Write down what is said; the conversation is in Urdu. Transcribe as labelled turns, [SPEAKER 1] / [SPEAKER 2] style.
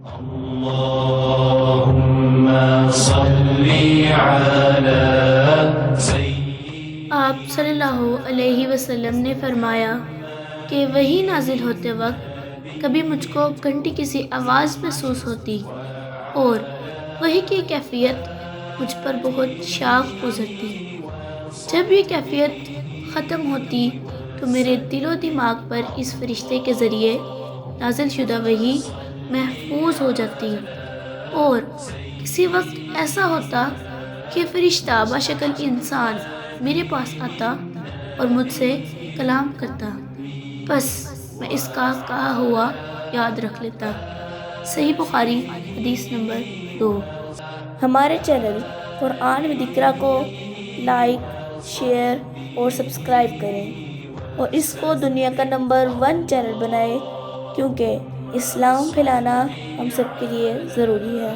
[SPEAKER 1] اللهم صل على
[SPEAKER 2] آپ صلی اللہ علیہ وسلم نے فرمایا کہ وحی نازل ہوتے وقت کبھی مجھ کو گھنٹی کسی آواز محسوس ہوتی اور وحی کی کیفیت مجھ پر بہت شاق گزرتی۔ جب یہ کیفیت ختم ہوتی تو میرے دل و دماغ پر اس فرشتے کے ذریعے نازل شدہ وحی محفوظ ہو جاتی، اور کسی وقت ایسا ہوتا کہ فرشتہ بشکل انسان میرے پاس آتا اور مجھ سے کلام کرتا، بس میں اس کا کہا ہوا یاد رکھ لیتا۔ صحیح بخاری حدیث نمبر 2۔
[SPEAKER 3] ہمارے چینل قرآن و ذکر کو لائک، شیئر اور سبسکرائب کریں، اور اس کو دنیا کا نمبر 1 چینل بنائیں، کیونکہ اسلام پھیلانا ہم سب کے لیے ضروری ہے۔